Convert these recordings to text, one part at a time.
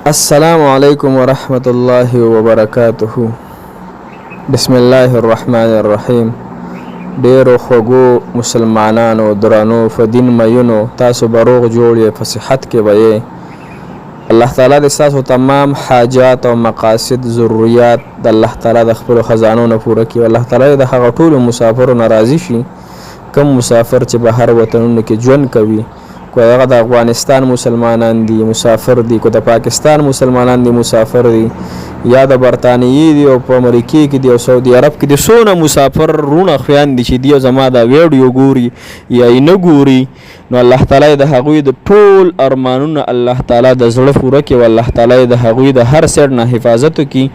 السلام علیکم ورحمت الله وبرکاته. بسم الله الرحمن الرحیم. ډیرو خوږو مسلمانانو درانو په دین مینو تاسو بروغ جوړ په صحت کې وي. الله تعالی د تاسو تمام حاجات او مقاصد ضرورت د الله تعالی د خپل خزانو نه پوره کړي. الله تعالی د هغه ټول مسافرو ناراضي شي کوم مسافر چې بهر وطنونو کې ژوند کوي، کو هغه د افغانستان مسلمانان دي مسافر دي، کو د پاکستان مسلمانان دي مسافر دي، یا د برطانیې دي او په امریکا کې دي او سعودي عرب کې دي. سونه مسافر رونه خویان دي چې دی زما دا ویډیو ګوري یا یې نه ګوري، نو الله تعالی د هغوی د ټول ارمانونه الله تعالی د زړه پوره کړي او الله تعالی د هغوی د هر سر نه حفاظت وکړي.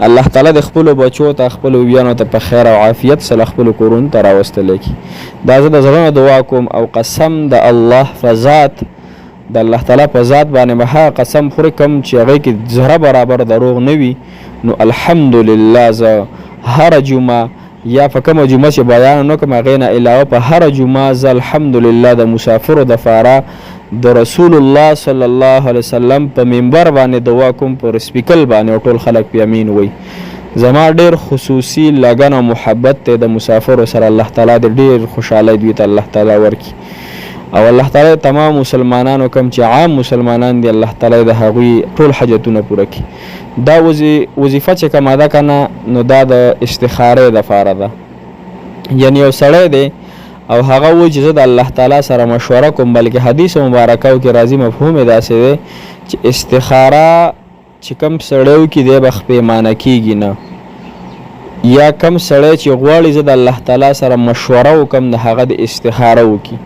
الله تعالی د خپل بچو ته خپل ویانو ته په خیر او عافیت سره خپل کورون ته راوستل کی. دا زه د زړه دعا کوم او قسم د الله فزات د الله تعالی په ذات باندې به قسم خوري کوم چې هغه کې ذره برابر دروغ نه وي. نو الحمدلله زه هر جمعه یا په کومه جمعه چې بیان نو کوم غینه علاوه په هر جمعه ز الحمدلله د مسافر د فاره د رسول الله صلی الله علیه وسلم په منبر باندې دعا کوم پر سپیکل باندې ټول خلک په امین وي. زما ډیر خصوصي لګن او محبت ته د مسافر سره الله تعالی د ډیر خوشاله دوی ته الله تعالی ورکی او الله تعالی تمام مسلمانانو کوم چې عام مسلمانان دي الله تعالی د هغوی ټول حاجتونه پوره کړي. دا وظیفه چې کومه ده کنه نو دا د استخاره د فاره ده، یعنی یو سړی دی او هغه و چې زه د الله تعالی سره مشوره کوم، بلکې حدیث مبارکه کې راځي مفهوم داسې دی چې استخاره چې کم سړیو کې دی به پیمانه کیږي نه، یا کم سړی چې غواړي زه د الله تعالی سره مشوره وکم د هغه د استخاره وکي.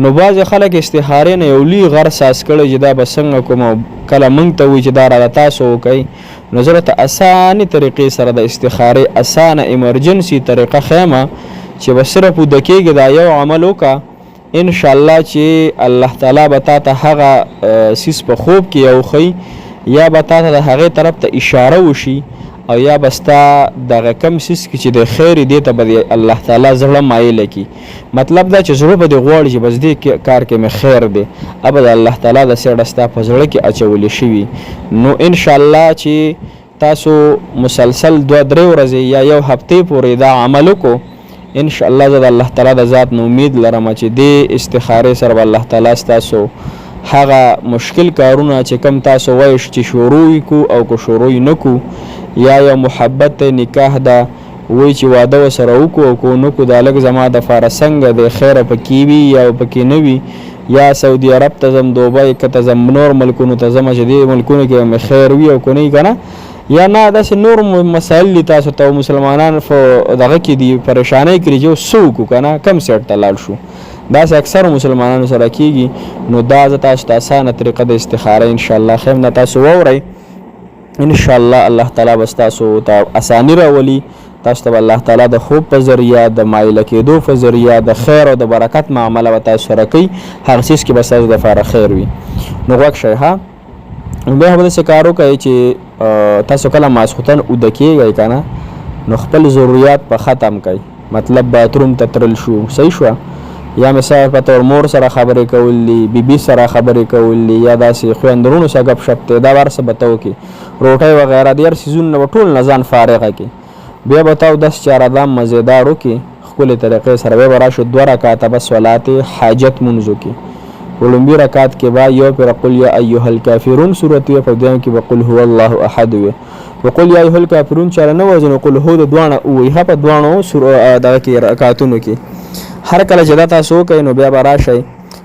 نو بعض خلک استخاره نه یو لوی غر ساس کړي چې دا به څنګه کوم کله مونږ ته وي چې دا را تاسو وکئ. نو زه ته اسانه طریقې سره د استخاره اسانه ایمرجنسي طریقه خیمه چې به صرف ودکېږي دا یو عمل وکا ان شاء الله چې الله تعالی به تا ته هغه سیس په خوب کې یو خي یا به تا ته د هغې طرف ته اشاره وشي او یا بستا دغه کم سیس کې چې د خیر دی ته به الله تعالی زړه مایل کی. مطلب دا چې زړه به د غواړي چې بس دې کار کې مې خیر دی ابد الله تعالی د سړه ستا په زړه کې اچولې شوی. نو ان شاء الله چې تاسو مسلسل 2-3 ورځې یا یو هفته پورې دا عمل کو ان شاء الله زه د الله تعالی د ذات نو امید لرم چې دې استخاره سره الله تعالی تاسو هغه مشکل کارونه چې کم تاسو وایي چې شروع کو او کو شروع نکو، یا یو محبت نکاح دا وای چې واده وسره وکړو کو نو کو د لګ زما د فارسنګ د خیره پکې وي یا پکې نه وي، یا سعودي عرب ته زم دوبای کته زم نور ملکونو ته زم چې دې ملکونو کې مې خیر وي او کو نه کنه، یا نه داسې نور مسائل تاسو ته مسلمانان دغه کې دي پریشانای کړي جو سو کو کنه کم سیټ تلل شو. دا اکثر مسلمانانو سره کیږي. نو دا ز تاسو ته اسانه طریقه د استخاره ان شاء الله خیم نه تاسو وورئ ان شاء الله الله تعالی بس تاسو ته اسانی راولي. تاسو ته الله تعالی د خوب په ذریعہ د مایل کېدو په ذریعہ د خیر او د برکت معامله وتا سره کوي، هر څه کې بس تاسو د فار خیر وي. نو وګ شي ها به هم د سکارو کوي چې تاسو کله ماسختن ودکیږي کنه نو خپل ضرورت په ختم کوي. مطلب باتروم ته ترل شو صحیح شو، یا مثال په تور مور سره خبرې کولې، بیبي سره خبرې کولې، یا داسې خويندرونو سره غپ شپ ته دا ورسه بتاو کې روټي وغیرہ ډیر سيزون ټول نزان فارغه کې بیا بتاو 10 4 ادم مزیدارو کې خپل طریقې سره به وراشو 2 رکعات بس صلات حاجت منځو کې ولومبي رکعات کې با یو پر قل یا ایها الکافرون سورته په دیم کې وقل هو الله احد وقل یا ایها الکافرون چاله نو وزن قل هو د دوانه او یې په دوانو سورته دا کې رکعاتونو کې هر کله چې تاسو کوي نو بیا براشي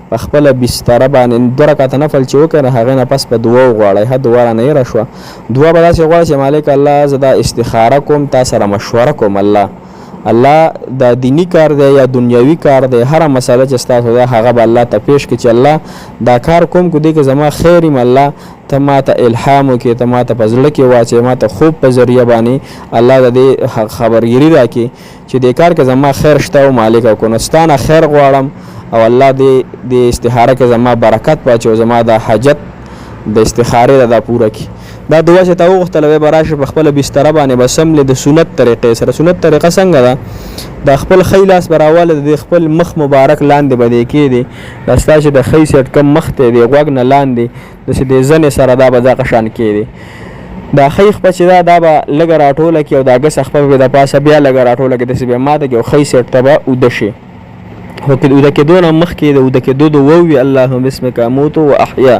په خپل بستر باندې 2 رکعات نفل چې وکړه هغه نه پس په دعا غواړي هدا واره نه راشو دعا به تاسو غواړئ چې مالک الله زدا استخاره کوم تاسو سره مشوره کوم الله دا دینی کار دی یا دنیوي کار دی هر مسله چې تاسو دا هغه به الله ته پیش کړي چې الله دا کار کوم کو دې کې زما خیر م الله ته ماته الهام وکي ته ماته پزړه کې واچي ماته خوب په ذریعہ باندې الله دې خبرګيري راکړي چې دې کار کې زما خیر شته او مالک او کنستانه خیر غواړم او الله دې استخاره کې زما برکت پاتې او زما د حاجت د استخاره دا پوره کی. دا دعا چې تا وغوښتله وی به راشي په خپله بستره باندې به سملې د سنت طریقې سره. سنت طریقه څنګه ده؟ د خپل ښی لاس به راواله د خپل مخ مبارک لاندې به دی کېدې، دا ستا چې د ښی سیټ کم مخ ته دی غوږ نه لاندې داسې د زنې سره دا به دغه شان کېدې. دا ښی خپه چې دا به لږه راټوله کړي او دا ګس خپه به د پاسه بیا لږه راټوله کړي داسې بیا ماته کړي او ښی سیټ ته به اوده شي. خو که د اوده کېدو نه مخکې د اوده کېدو دعا ووي اللهم بسمک اموت و احیا،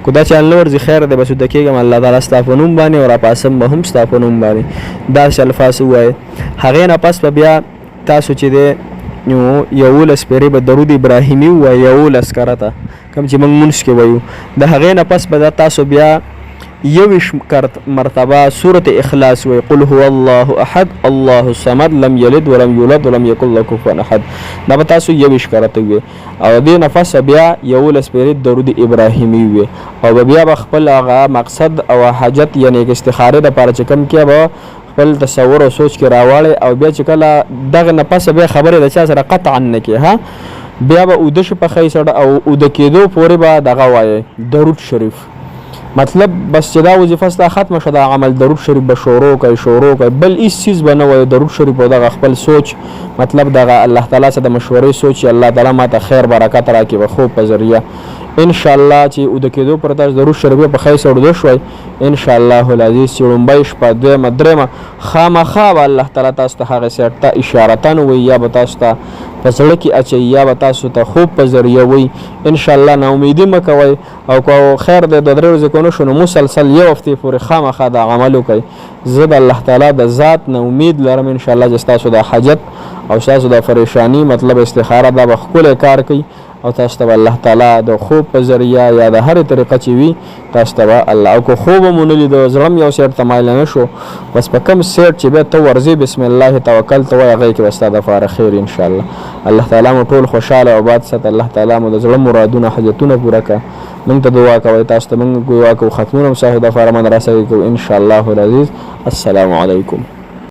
که دا چل نه ورځي خیر دی بس اوده کېږم الله تعالی ستا په نوم باندې او راپاسم به هم ستا په نوم باندې، داسې الفاظ ووایې. هغې نه پس به بیا تاسو چې دی 11 پیرې به درود ابراهیمي ووایي 11 کرته کوم چې موږ مونځ کې وایو. د هغې نه پس به تاسو بیا 21 مرتبه سورة اخلاص وی قل هو الله احد الله الصمد لم یلد ولم یولد ولم یکن له کفوا احد. دا به تاسو 21 کرته وی او دې نفس بیا 11 پیرې درود ابراهیمي وی او بیا به خپل هغه مقصد او حاجت یعنی استخاره لپاره چې کوم کې به خپل تصور او سوچ کې راواړی او بیا چې کله دغه نفس بیا خبرې د چا سره قطعا نه کې ها بیا به اوده شي په ښی سړه او اوده کېدو پورې به دغه وایي درود شریف. مطلب بس چې دا وظیفه ستا ختمه شوه دا عمل درود شریف به شروع کوي بل هیڅ چیز به نه وایي. درود شریف او دغه خپل سوچ مطلب دغه الله تعالی سره د مشورې سوچ الله تعالی ماته خیر برکت راکړي به خوب په ذریعه انشاءالله چې اوده کېدو پر تاسو درود شریف په ښی سړه اوده شوئ انشاءالله العزیز چې لومبۍ شپه دویمه درېیمه خامخا به الله تعالی تاسو ته هغې سیټ ته اشارتن وایي یا به تاسو ته په زړه کې اچوي یا به تاسو ته خوب په ذریعه وایي. انشاءالله ناامیدي مه کوئ او که خیر دی 2-3 ورځې که ونه شو نو مسلسل 1 هفتې پورې خامخا دا عمل وکړئ. زه د الله تعالی د ذات نه امید لرم انشاءالله چې ستاسو د حاجت او ستاسو د پریشانی مطلب استخاره دا به ښکلی کار کوي او تاسو ته الله تعالی د خوب په ذریعه یا د هرې طریقه چې وي تاسو ته الله او که خوب هم ونه لیدو زړه م یو سیټ ته مایله نه شو بس په کوم سیټ چې بیا ته ورځې بسم الله توکل ته وایې هغې کې به ستا دپاره خیر انشاءالله. الله تعالی مو ټول خوشحاله او آباد ساته. الله تعالی مو د زړه مرادونه حاجتونه پوره کړه. موږ ته دعا کوئ تاسو ته موږ دعا کوو ختمونه هم ستاسو دپاره من راسوي کوو انشاءالله العزیز. السلام علیکم.